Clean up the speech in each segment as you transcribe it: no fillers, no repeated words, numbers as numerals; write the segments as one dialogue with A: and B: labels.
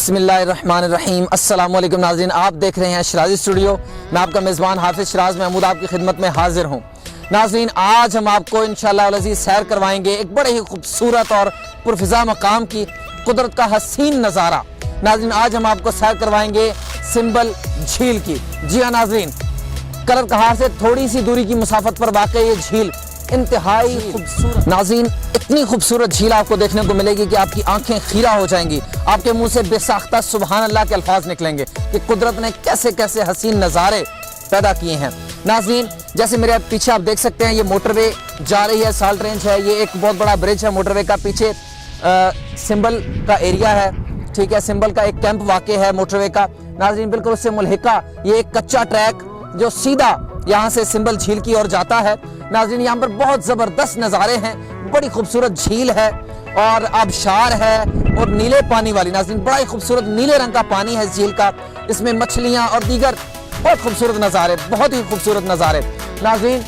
A: बिस्मिल्लाहिर्रहमानिर्रहीम। अस्सलाम वालेकुम नाज़रीन, आप देख रहे हैं शराजी स्टूडियो। मैं आपका मेज़बान हाफिज़ शराज महमूद आपकी खिदमत में हाजिर हूँ। नाज़रीन, आज हम आपको इंशाअल्लाह अज़ीज़ सैर करवाएंगे एक बड़े ही खूबसूरत और पुरफ़िज़ा मकाम की कुदरत का हसीन नज़ारा। नाज़रीन, आज हम आपको सैर करवाएंगे सिंबल झील की। जी हाँ नाज़रीन, कलर कहार से थोड़ी सी दूरी की मुसाफत पर वाक़ ये झील इंतहाई खूबसूरत। नाज़रीन, इतनी खूबसूरत झील आपको देखने को मिलेगी कि आपकी आंखें खीरा हो जाएंगी। आपके मुंह से बेसाख्ता सुभान अल्लाह के अल्फाज निकलेंगे कि कुदरत ने कैसे कैसे हसीन नज़ारे पैदा किए हैं। नाज़रीन, जैसे मेरे पीछे आप देख सकते हैं, ये मोटरवे जा रही है, साल्ट रेंज है, ये एक बहुत बड़ा ब्रिज है मोटरवे का। पीछे सिंबल का एरिया है, ठीक है, सिंबल का एक कैंप वाक़े है मोटरवे का। नाज़रीन, बिल्कुल उससे मुल्हिका ये एक कच्चा ट्रैक जो सीधा यहाँ से सिंबल झील की ओर जाता है। नाज़रीन, यहाँ पर बहुत ज़बरदस्त नज़ारे हैं, बड़ी खूबसूरत झील है और आबशार है और नीले पानी वाली। नाज़रीन, बड़ा ही खूबसूरत नीले रंग का पानी है इस झील का। इसमें मछलियाँ और दीगर बहुत खूबसूरत नज़ारे, बहुत ही खूबसूरत नज़ारे। नाज़रीन,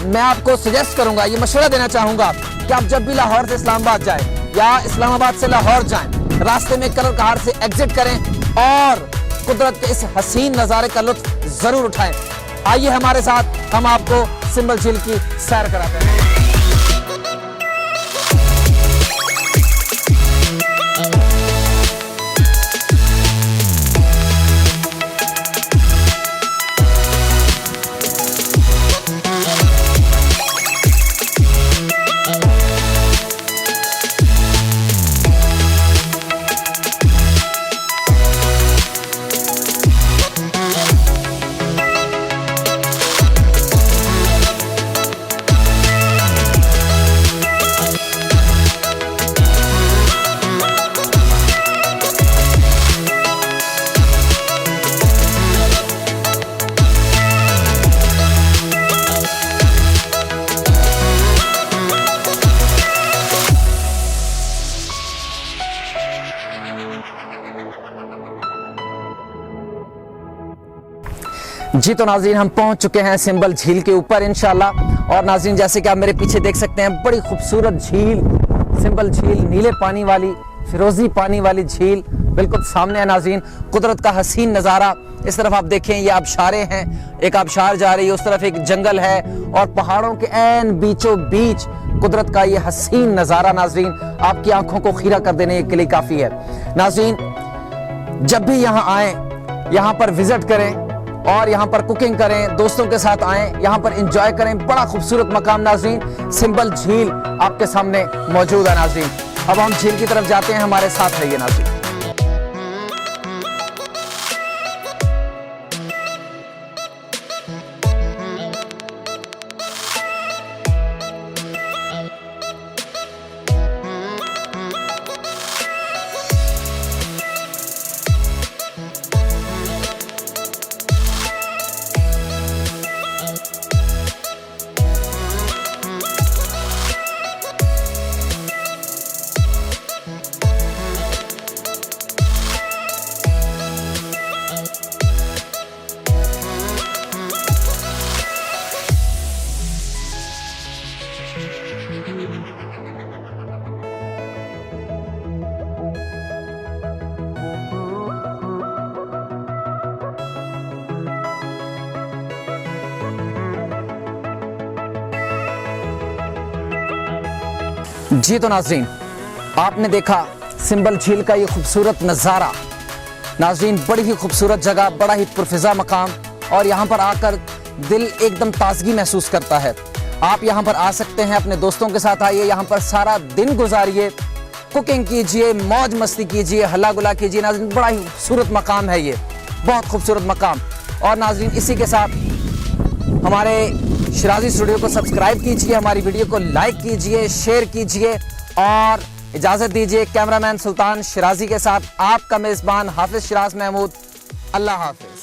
A: मैं आपको सजेस्ट करूँगा, ये मशवरा देना चाहूँगा कि आप जब भी लाहौर से इस्लामाबाद जाएँ या इस्लामाबाद से लाहौर जाएँ, रास्ते में कलर कहार से एग्जिट करें और कुदरत के इस हसीन नज़ारे का लुत्फ ज़रूर उठाएं। आइए हमारे साथ, हम आपको सिंबल झील की सैर कराते हैं। जी तो नाज़रीन, हम पहुंच चुके हैं सिंबल झील के ऊपर इंशाल्लाह। और नाज़रीन, जैसे कि आप मेरे पीछे देख सकते हैं, बड़ी खूबसूरत झील सिंबल झील, नीले पानी वाली, फिरोजी पानी वाली झील बिल्कुल सामने है। नाज़रीन, कुदरत का हसीन नज़ारा। इस तरफ आप देखें, ये आबशारें हैं, एक आबशार जा रही है, उस तरफ एक जंगल है और पहाड़ों के ऐन बीचों बीच कुदरत का ये हसीन नज़ारा नाज़रीन आपकी आंखों को खीरा कर देने के लिए काफ़ी है। नाज़रीन, जब भी यहाँ आए, यहाँ पर विजिट करें और यहाँ पर कुकिंग करें, दोस्तों के साथ आएं, यहाँ पर एंजॉय करें। बड़ा खूबसूरत मकाम नाज़रीन, सिंबल झील आपके सामने मौजूद है। नाज़रीन, अब हम झील की तरफ जाते हैं, हमारे साथ रहिए नाज़रीन। जी तो नाज़रीन, आपने देखा सिंबल झील का ये खूबसूरत नज़ारा। नाज़रीन, बड़ी ही खूबसूरत जगह, बड़ा ही पुरफ़िज़ा मकाम और यहाँ पर आकर दिल एकदम ताज़गी महसूस करता है। आप यहाँ पर आ सकते हैं, अपने दोस्तों के साथ आइए, यहाँ पर सारा दिन गुजारिए, कुकिंग कीजिए, मौज मस्ती कीजिए, हल्ला गुला कीजिए। नाज़रीन, बड़ा ही खूबसूरत मकाम है ये, बहुत खूबसूरत मकाम। और नाज़रीन, इसी के साथ हमारे शराजी स्टूडियो को सब्सक्राइब कीजिए, हमारी वीडियो को लाइक कीजिए, शेयर कीजिए और इजाज़त दीजिए कैमरामैन सुल्तान शराजी के साथ आपका मेज़बान हाफिज़ शराज महमूद। अल्लाह हाफिज़।